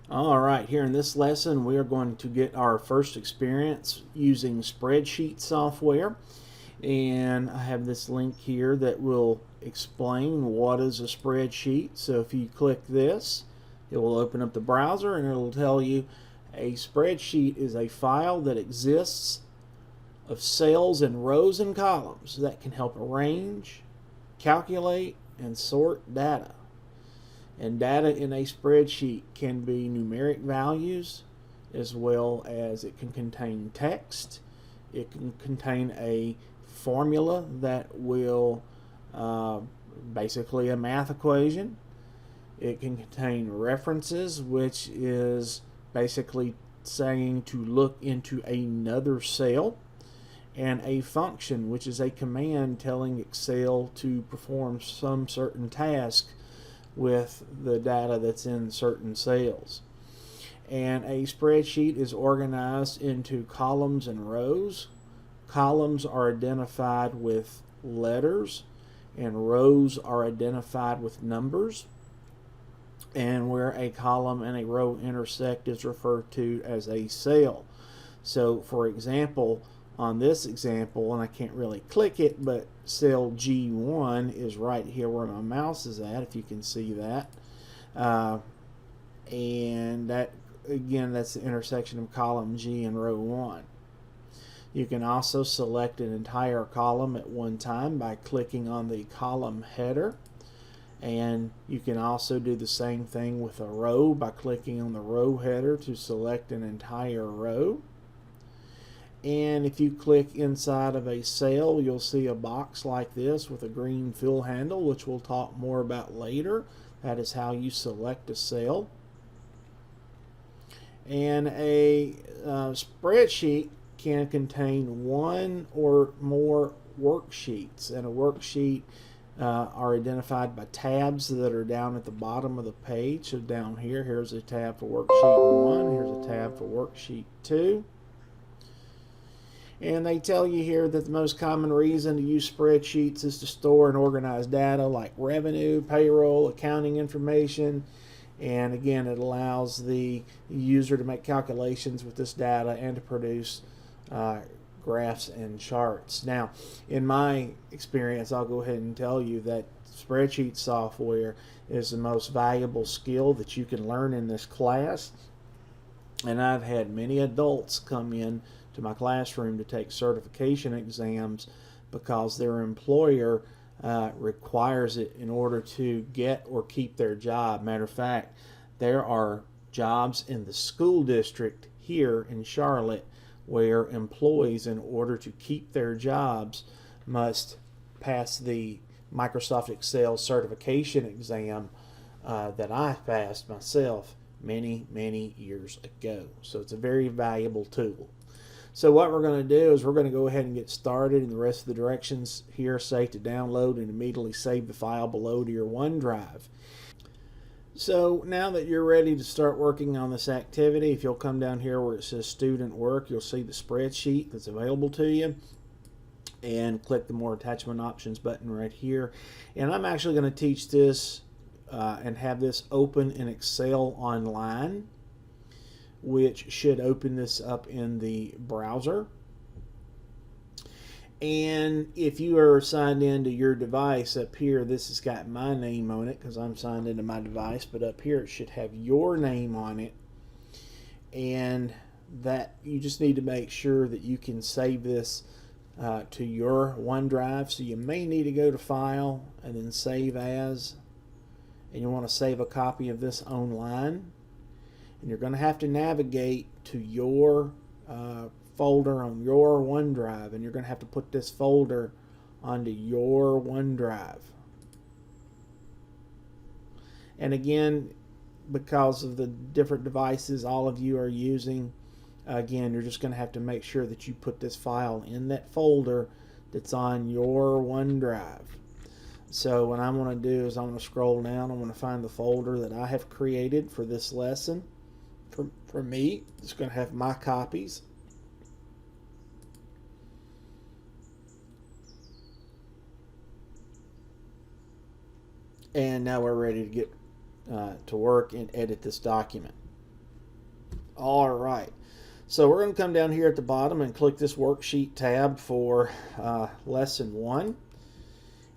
All right, here in this lesson, we are going to get our first experience using Spreadsheet software. And I have this link here that will explain what is a spreadsheet. So if you click this, it will open up the browser and it will tell you a spreadsheet is a file that exists of cells in rows and columns that can help arrange, calculate, and sort data. And data in a spreadsheet can be numeric values as well as it can contain text. It can contain a formula that will basically a math equation. It can contain references, which is basically saying to look into another cell, and a function, which is a command telling Excel to perform some certain task with the data that's in certain cells. And a spreadsheet is organized into columns and rows. Columns are identified with letters and rows are identified with numbers. And where a column and a row intersect is referred to as a cell. So for example, on this example, and I can't really click it, but cell G1 is right here where my mouse is at, if you can see that. And that, again, that's the intersection of column G and row 1. You can also select an entire column at one time by clicking on the column header. And you can also do the same thing with a row by clicking on the row header to select an entire row. And if you click inside of a cell, you'll see a box like this with a green fill handle, which we'll talk more about later. That is how you select a cell. And a spreadsheet can contain one or more worksheets, and a worksheet are identified by tabs that are down at the bottom of the page. So down here, here's a tab for worksheet 1, here's a tab for worksheet 2. And they tell you here that the most common reason to use spreadsheets is to store and organize data like revenue, payroll, accounting information. And again, it allows the user to make calculations with this data and to produce graphs and charts. Now, in my experience, I'll go ahead and tell you that spreadsheet software is the most valuable skill that you can learn in this class. And I've had many adults come in to my classroom to take certification exams because their employer requires it in order to get or keep their job. Matter of fact, there are jobs in the school district here in Charlotte where employees, in order to keep their jobs, must pass the Microsoft Excel certification exam that I passed myself many years ago. So it's a very valuable tool. So what we're going to do is we're going to go ahead and get started, and the rest of the directions here say to download and immediately save the file below to your OneDrive. So now that you're ready to start working on this activity, if you'll come down here where it says student work, you'll see the spreadsheet that's available to you, and click the more attachment options button right here. And I'm actually going to teach this and have this open in Excel online, which should open this up in the browser. And if you are signed into your device up here, this has got my name on it because I'm signed into my device, but up here it should have your name on it. And that you just need to make sure that you can save this to your OneDrive. So you may need to go to File and then Save As, and you want to save a copy of this online. And you're going to have to navigate to your folder on your OneDrive, and you're going to have to put this folder onto your OneDrive. And again, because of the different devices all of you are using, again, you're just going to have to make sure that you put this file in that folder that's on your OneDrive. So what I'm going to do is I'm going to scroll down. I'm going to find the folder that I have created for this lesson. For me, it's going to have my copies. And now we're ready to get to work and edit this document. All right. So we're going to come down here at the bottom and click this worksheet tab for lesson 1.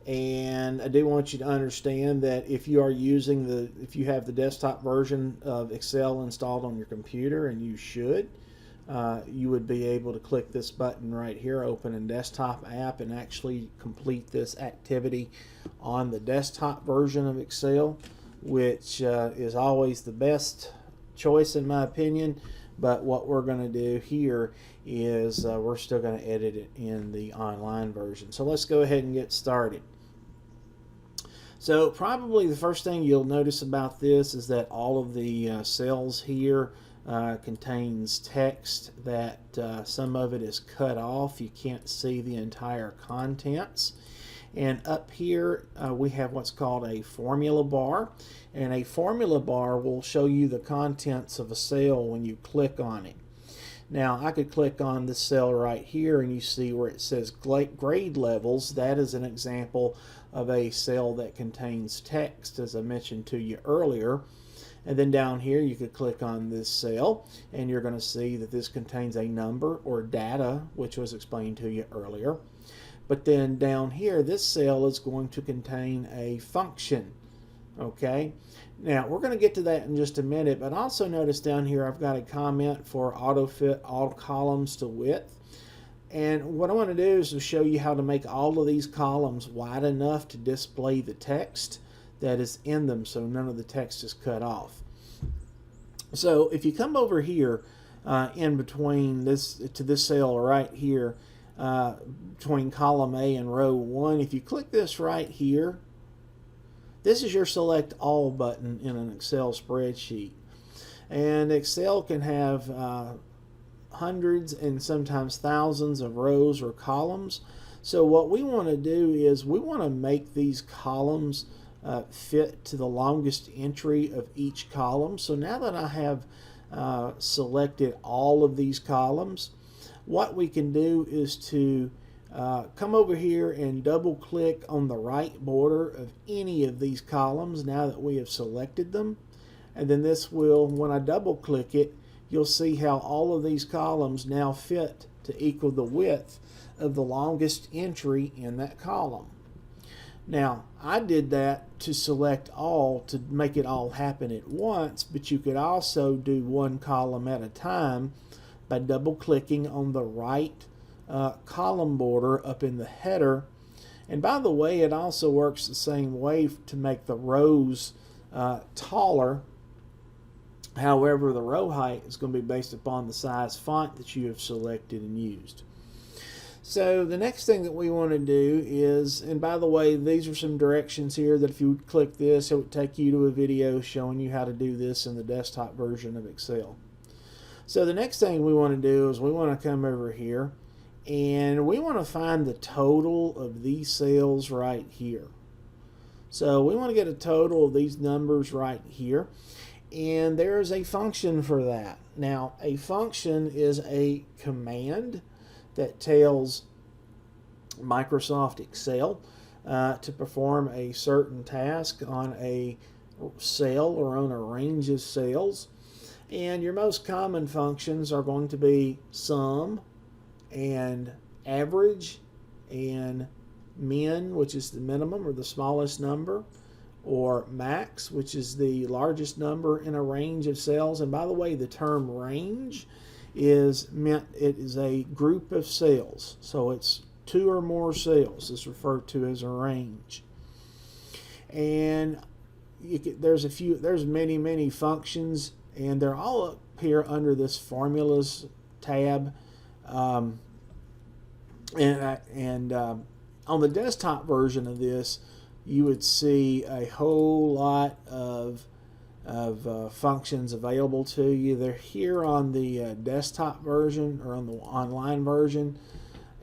And I do want you to understand that if you are using if you have the desktop version of Excel installed on your computer, and you should, you would be able to click this button right here, open a desktop app, and actually complete this activity on the desktop version of Excel, which is always the best choice in my opinion. But what we're going to do here is we're still going to edit it in the online version. So let's go ahead and get started. So probably the first thing you'll notice about this is that all of the cells here contains text that some of it is cut off. You can't see the entire contents. And up here we have what's called a formula bar, and a formula bar will show you the contents of a cell when you click on it. Now I could click on this cell right here and you see where it says grade levels. That is an example of a cell that contains text, as I mentioned to you earlier. And then down here you could click on this cell and you're going to see that this contains a number or data, which was explained to you earlier. But then down here, this cell is going to contain a function. Okay, now we're going to get to that in just a minute, but also notice down here I've got a comment for auto fit all columns to width. And what I want to do is to show you how to make all of these columns wide enough to display the text that is in them, so none of the text is cut off. So if you come over here in between this to this cell right here, between column A and row 1, if you click this right here, this is your select all button in an Excel spreadsheet. And Excel can have hundreds and sometimes thousands of rows or columns. So what we want to do is we want to make these columns fit to the longest entry of each column. So now that I have selected all of these columns, what we can do is to come over here and double click on the right border of any of these columns now that we have selected them. And then this will, when I double click it, you'll see how all of these columns now fit to equal the width of the longest entry in that column. Now I did that to select all to make it all happen at once, but you could also do one column at a time by double clicking on the right column border up in the header. And by the way, it also works the same way to make the rows taller. However, the row height is going to be based upon the size font that you have selected and used. So the next thing that we want to do is, and by the way, these are some directions here that if you would click this, it would take you to a video showing you how to do this in the desktop version of Excel. So the next thing we want to do is we want to come over here and we want to find the total of these cells right here. So we want to get a total of these numbers right here, and there's a function for that. Now a function is a command that tells Microsoft Excel to perform a certain task on a cell or on a range of cells. And your most common functions are going to be sum and average and min, which is the minimum or the smallest number, or max, which is the largest number in a range of cells. And by the way, the term range is meant it is a group of cells, so it's 2 or more cells is referred to as a range. And there's many functions, and they're all up here under this formulas tab. On the desktop version of this, you would see a whole lot of functions available to you. They're here on the desktop version or on the online version,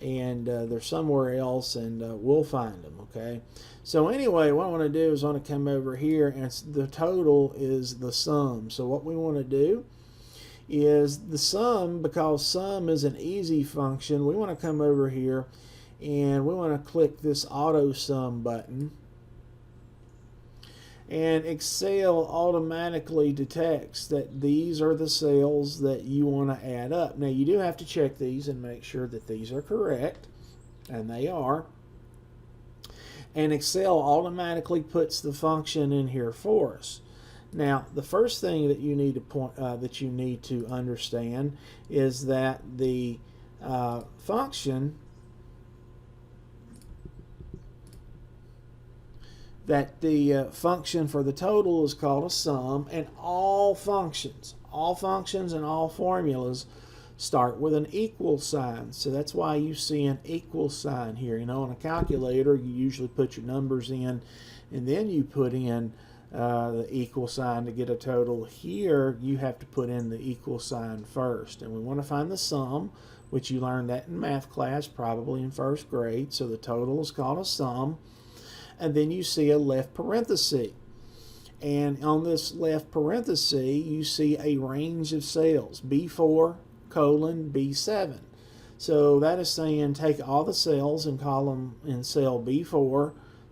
and they're somewhere else, and we'll find them. Okay, so anyway, what I want to do is I want to come over here, and the total is the sum. So what we want to do is the sum, because sum is an easy function, we want to come over here and we want to click this auto sum button. And Excel automatically detects that these are the sales that you want to add up. Now you do have to check these and make sure that these are correct, and they are. And Excel automatically puts the function in here for us. Now, the first thing that you need to understand is that the function for the total is called a sum, and all functions and all formulas start with an equal sign. So that's why you see an equal sign here. You know, on a calculator, you usually put your numbers in, and then you put in the equal sign to get a total. Here, you have to put in the equal sign first. And we want to find the sum, which you learned that in math class, probably in first grade. So the total is called a sum. And then you see a left parenthesis. And on this left parenthesis, you see a range of sales, B4, B7. So that is saying take all the cells in column in cell B4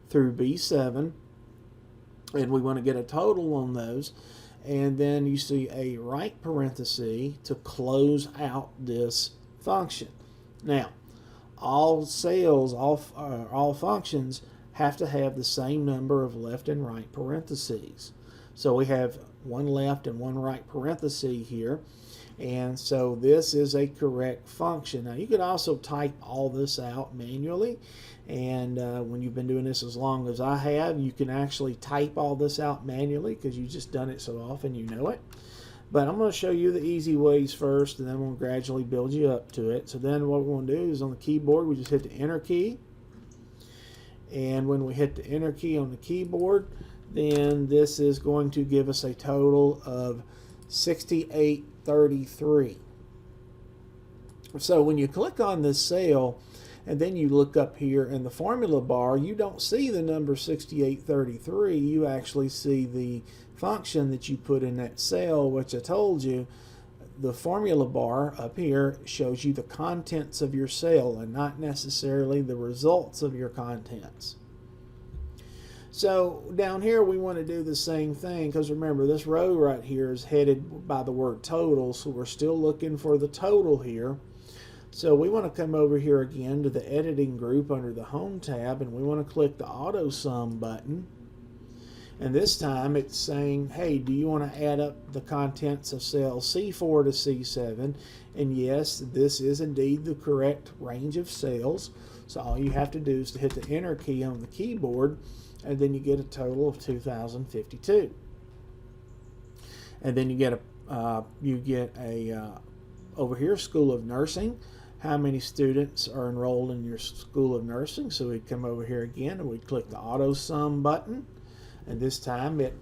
through B7, and we want to get a total on those. And then you see a right parenthesis to close out this function. Now, all cells, all functions have to have the same number of left and right parentheses. So we have one left and one right parenthesis here. And so this is a correct function. Now you could also type all this out manually, and when you've been doing this as long as I have, you can actually type all this out manually because you've just done it so often you know it. But I'm going to show you the easy ways first, and then we'll gradually build you up to it. So then what we're going to do is on the keyboard we just hit the enter key, and when we hit the enter key on the keyboard, then this is going to give us a total of 6833. So when you click on this cell and then you look up here in the formula bar, you don't see the number 6833. You actually see the function that you put in that cell, which I told you the formula bar up here shows you the contents of your cell and not necessarily the results of your contents. So down here we want to do the same thing, because remember this row right here is headed by the word total, so we're still looking for the total here. So we want to come over here again to the editing group under the home tab, and we want to click the auto sum button. And this time it's saying, hey, do you want to add up the contents of cell C4 to C7? And yes, this is indeed the correct range of cells. So all you have to do is to hit the enter key on the keyboard, and then you get a total of 2052. And then you get a over here, School of Nursing. How many students are enrolled in your School of Nursing? So we come over here again and we click the auto sum button, and this time it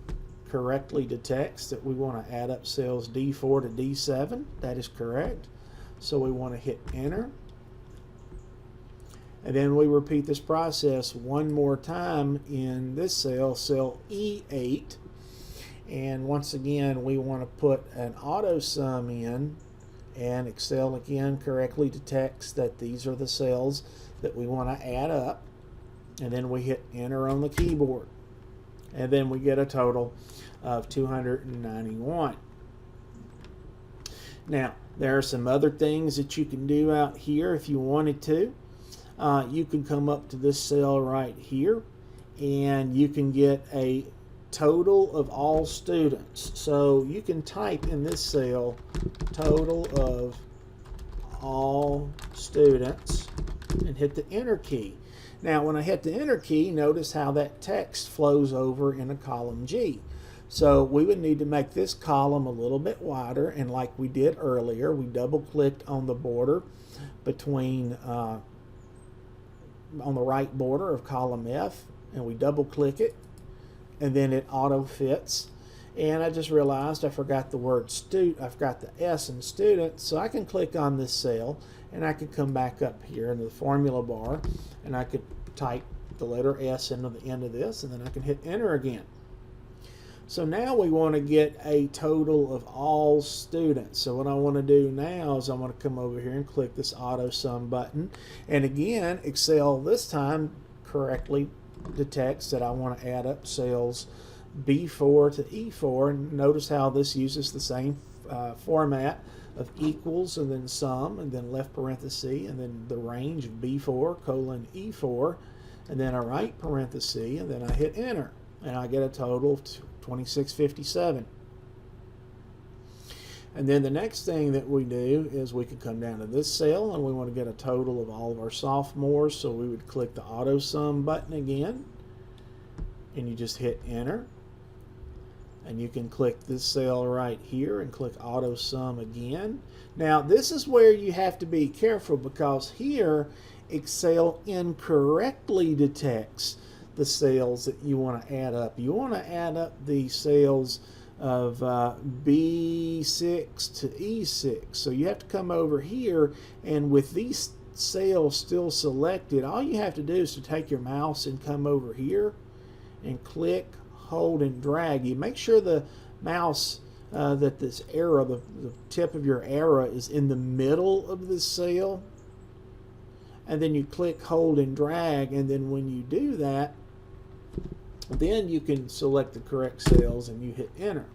correctly detects that we want to add up cells D4 to D7. That is correct. So we want to hit enter. And then we repeat this process one more time in this cell, cell E8. And once again, we want to put an auto sum in, and Excel again correctly detects that these are the cells that we want to add up. And then we hit enter on the keyboard. And then we get a total of 291. Now, there are some other things that you can do out here if you wanted to. You can come up to this cell right here, and you can get a total of all students. So you can type in this cell total of all students and hit the enter key. Now when I hit the enter key, notice how that text flows over in a column G. So we would need to make this column a little bit wider, and like we did earlier, we double clicked on the border between on the right border of column F, and we double click it, and then it auto fits. And I just realized I forgot the word I forgot the S in student, so I can click on this cell and I could come back up here into the formula bar, and I could type the letter S into the end of this, and then I can hit enter again. So now we want to get a total of all students. So what I want to do now is I want to come over here and click this auto sum button. And again, Excel this time correctly detects that I want to add up cells B4 to E4, and notice how this uses the same format of equals and then sum and then left parenthesis and then the range of B4 colon E4 and then a right parenthesis and then I hit enter and I get a total of 2657. And then the next thing that we do is we could come down to this cell and we want to get a total of all of our sophomores, so we would click the auto sum button again and you just hit enter. And you can click this cell right here and click auto sum again. Now this is where you have to be careful, because here Excel incorrectly detects the cells that you want to add up. You want to add up the cells of B6 to E6. So you have to come over here, and with these cells still selected, all you have to do is to take your mouse and come over here and click, hold, and drag. You make sure the mouse that this arrow, the tip of your arrow, is in the middle of this cell, and then you click, hold, and drag, and then when you do that, then you can select the correct cells and you hit enter.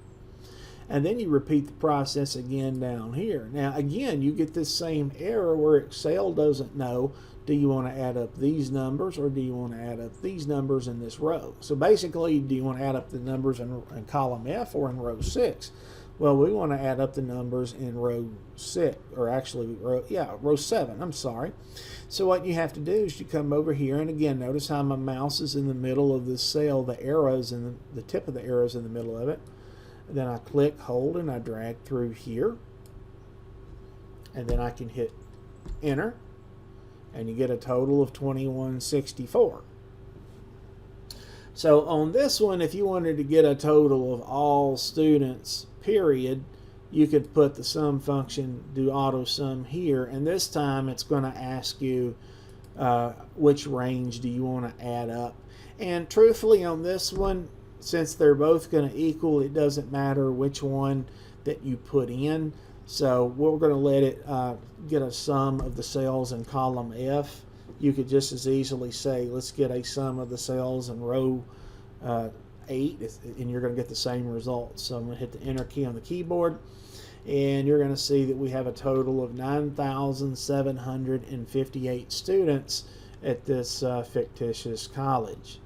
And then you repeat the process again down here. Now again, you get this same error where Excel doesn't know, do you want to add up these numbers or do you want to add up these numbers in this row? So basically, do you want to add up the numbers in column F or in row 6? Well, we want to add up the numbers in row 6, or actually row 7, I'm sorry. So what you have to do is you come over here, and again, notice how my mouse is in the middle of this cell, the arrows and the tip of the arrows in the middle of it. And then I click, hold, and I drag through here. And then I can hit enter. And you get a total of 2164. So on this one, if you wanted to get a total of all students, period, you could put the sum function, do auto sum here, and this time it's going to ask you which range do you want to add up. And truthfully on this one, since they're both going to equal, it doesn't matter which one that you put in. So we're going to let it get a sum of the cells in column F. You could just as easily say, let's get a sum of the cells in row 8, and you're going to get the same results. So I'm going to hit the enter key on the keyboard, and you're going to see that we have a total of 9,758 students at this fictitious college.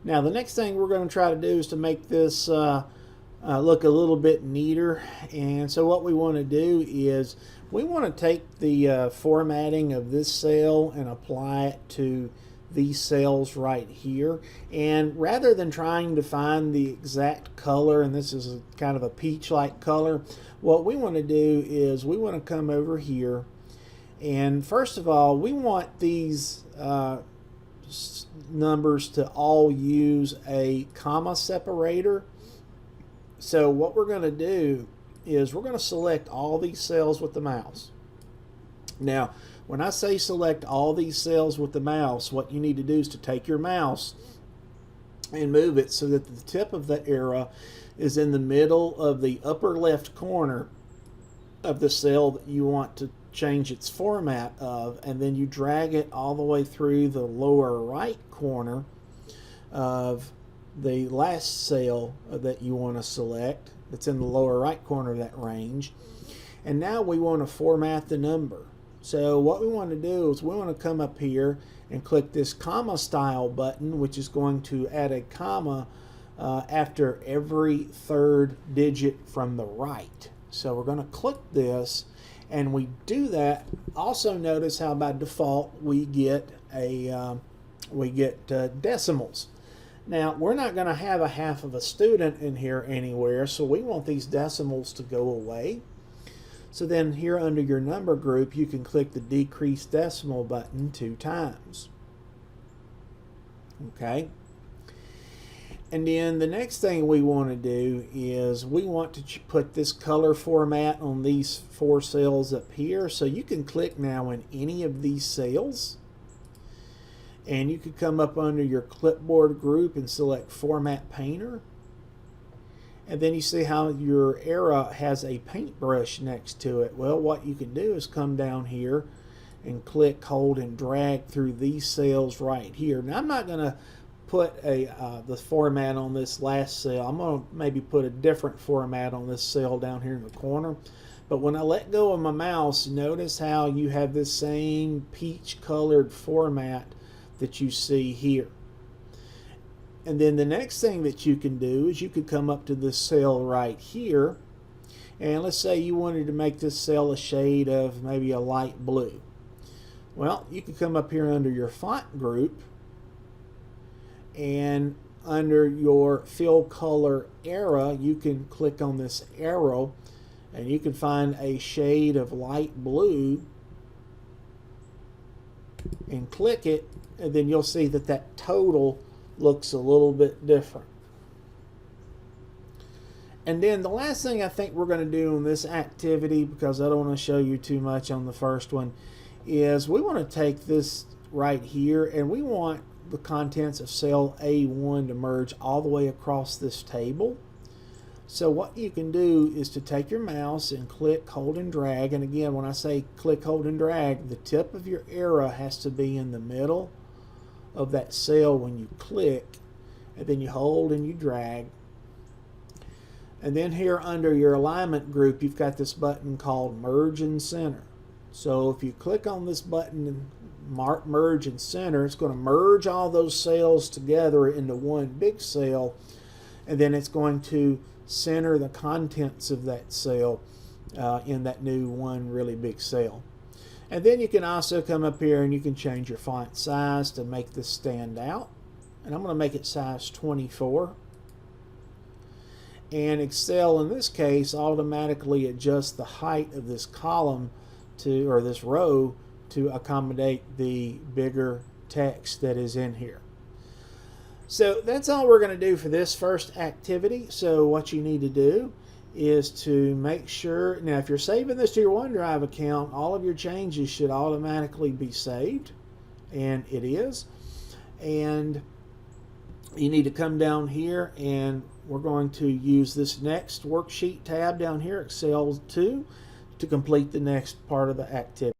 Now the next thing we're going to try to do is to make this look a little bit neater, and so what we want to do is we want to take the formatting of this cell and apply it to these cells right here, and rather than trying to find the exact color, and this is kind of a peach-like color, what we want to do is we want to come over here, and first of all we want these numbers to all use a comma separator. So what we're going to do is we're going to select all these cells with the mouse. Now when I say select all these cells with the mouse, what you need to do is to take your mouse and move it so that the tip of the arrow is in the middle of the upper left corner of the cell that you want to change its format of, and then you drag it all the way through the lower right corner of the last cell that you want to select, that's in the lower right corner of that range. And now we want to format the number. So what we want to do is we want to come up here and click this comma style button, which is going to add a comma after every third digit from the right. So we're going to click this, and we do that. Also notice how by default we get decimals. Now we're not going to have a half of a student in here anywhere, so we want these decimals to go away. So then here under your number group, you can click the decrease decimal button 2 times. Okay. And then the next thing we want to do is we want to put this color format on these 4 cells up here. So you can click now in any of these cells, and you could come up under your clipboard group and select Format Painter. And then you see how your arrow has a paintbrush next to it. Well, what you can do is come down here and click, hold, and drag through these cells right here. Now I'm not going to put the format on this last cell. I'm going to maybe put a different format on this cell down here in the corner. But when I let go of my mouse, notice how you have this same peach colored format that you see here. And then the next thing that you can do is you could come up to this cell right here, and let's say you wanted to make this cell a shade of maybe a light blue. Well, you could come up here under your font group, and under your fill color era, you can click on this arrow and you can find a shade of light blue and click it, and then you'll see that that total looks a little bit different. And then the last thing I think we're going to do on this activity, because I don't want to show you too much on the first one, is we want to take this right here and we want the contents of cell A1 to merge all the way across this table. So what you can do is to take your mouse and click, hold, and drag. And again, when I say click, hold, and drag, the tip of your arrow has to be in the middle of that cell when you click, and then you hold and you drag. And then here under your alignment group, you've got this button called Merge and Center. So if you click on this button and mark Merge and Center, it's going to merge all those cells together into one big cell, and then it's going to center the contents of that cell in that new one really big cell. And then you can also come up here and you can change your font size to make this stand out. And I'm going to make it size 24. And Excel in this case automatically adjusts the height of this column to, or this row, to accommodate the bigger text that is in here. So that's all we're going to do for this first activity. So what you need to do is to make sure, now if you're saving this to your OneDrive account, all of your changes should automatically be saved, and it is. And you need to come down here, and we're going to use this next worksheet tab down here, Excel 2, to complete the next part of the activity.